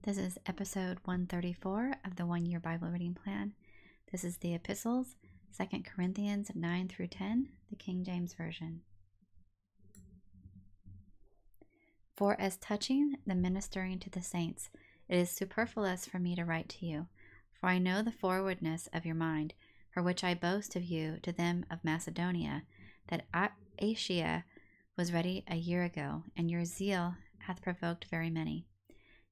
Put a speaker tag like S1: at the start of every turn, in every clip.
S1: This is episode 134 of the 1 Year Bible Reading Plan. This is the Epistles, 2 Corinthians 9 through 10, the King James Version. For as touching the ministering to the saints, it is superfluous for me to write to you, for I know the forwardness of your mind, for which I boast of you to them of Macedonia, that Asia was ready a year ago, and your zeal hath provoked very many.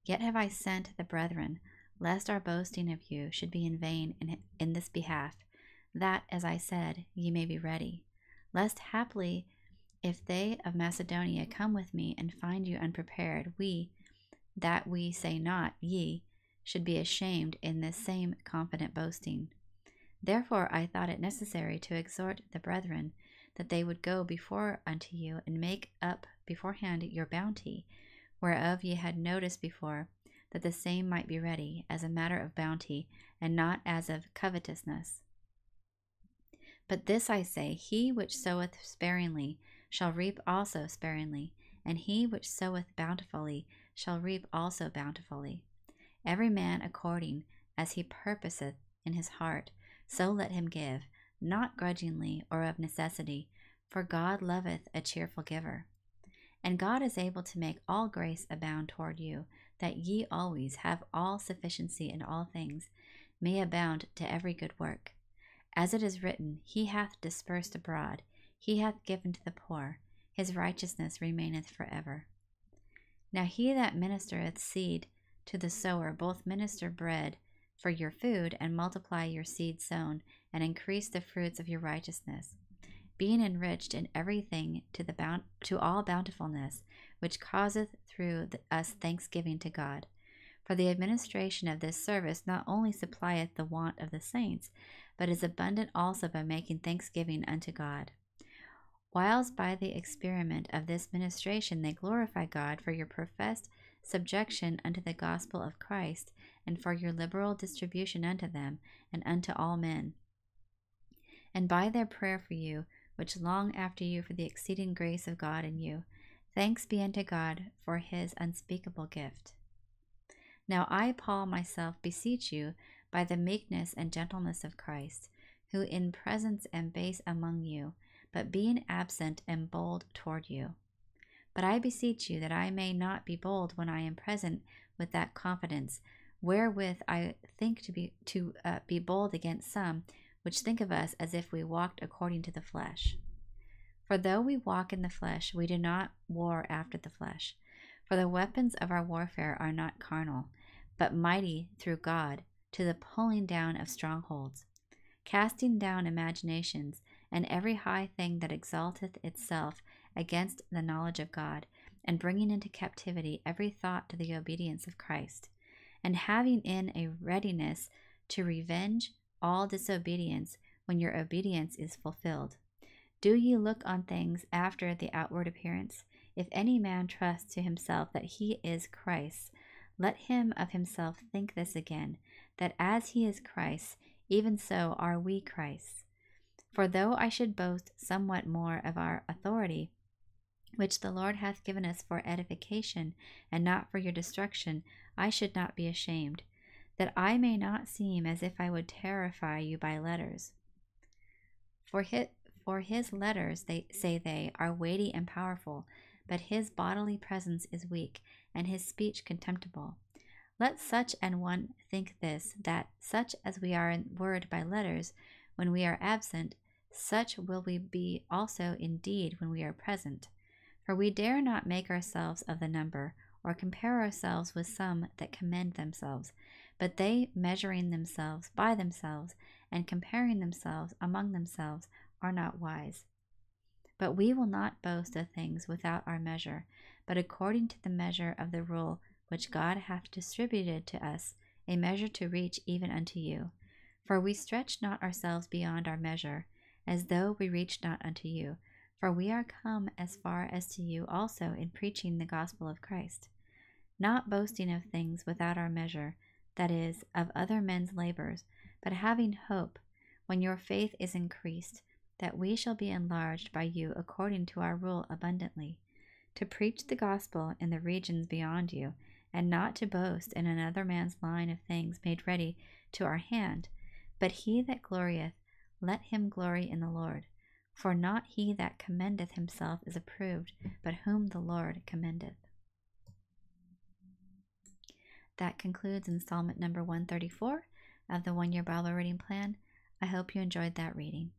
S1: Yet have I sent the brethren, lest our boasting of you should be in vain in this behalf, that, as I said, ye may be ready, lest haply, if they of Macedonia come with me and find you unprepared, we say not, ye, should be ashamed in this same confident boasting. Therefore I thought it necessary to exhort the brethren, that they would go before unto you, and make up beforehand your bounty, whereof ye had noticed before, that the same might be ready, as a matter of bounty, and not as of covetousness. But this I say, he which soweth sparingly shall reap also sparingly, and he which soweth bountifully shall reap also bountifully. Every man according as he purposeth in his heart, so let him give, not grudgingly or of necessity, for God loveth a cheerful giver. And God is able to make all grace abound toward you, that ye always have all sufficiency in all things, may abound to every good work. As it is written, He hath dispersed abroad, He hath given to the poor, His righteousness remaineth forever. Now he that ministereth seed to the sower both minister bread for your food, and multiply your seed sown, and increase the fruits of your righteousness, being enriched in everything to all bountifulness, which causeth through us thanksgiving to God. For the administration of this service not only supplieth the want of the saints, but is abundant also by making thanksgiving unto God. Whilst by the experiment of this ministration they glorify God for your professed subjection unto the gospel of Christ, and for your liberal distribution unto them, and unto all men. And by their prayer for you, which long after you for the exceeding grace of God in you, thanks be unto God for his unspeakable gift. Now I, Paul, myself beseech you by the meekness and gentleness of Christ, who in presence am base among you, but being absent am bold toward you. But I beseech you that I may not be bold when I am present with that confidence, wherewith I think to be bold against some, which think of us as if we walked according to the flesh. For though we walk in the flesh, we do not war after the flesh. For the weapons of our warfare are not carnal, but mighty through God to the pulling down of strongholds, casting down imaginations, and every high thing that exalteth itself against the knowledge of God, and bringing into captivity every thought to the obedience of Christ, and having in a readiness to revenge all disobedience when your obedience is fulfilled. Do ye look on things after the outward appearance? If any man trust to himself that he is Christ, let him of himself think this again, that as he is Christ, even so are we Christ. For though I should boast somewhat more of our authority, which the Lord hath given us for edification, and not for your destruction, I should not be ashamed, that I may not seem as if I would terrify you by letters. For his letters, they are weighty and powerful, but his bodily presence is weak, and his speech contemptible. Let such an one think this, that such as we are in word by letters, when we are absent, such will we be also indeed when we are present. For we dare not make ourselves of the number, or compare ourselves with some that commend themselves, but they, measuring themselves by themselves, and comparing themselves among themselves, are not wise. But we will not boast of things without our measure, but according to the measure of the rule which God hath distributed to us, a measure to reach even unto you. For we stretch not ourselves beyond our measure, as though we reached not unto you, for we are come as far as to you also in preaching the gospel of Christ, not boasting of things without our measure, that is, of other men's labors, but having hope, when your faith is increased, that we shall be enlarged by you according to our rule abundantly, to preach the gospel in the regions beyond you, and not to boast in another man's line of things made ready to our hand. But he that glorieth, let him glory in the Lord. For not he that commendeth himself is approved, but whom the Lord commendeth. That concludes installment number 134 of the 1 Year Bible Reading Plan. I hope you enjoyed that reading.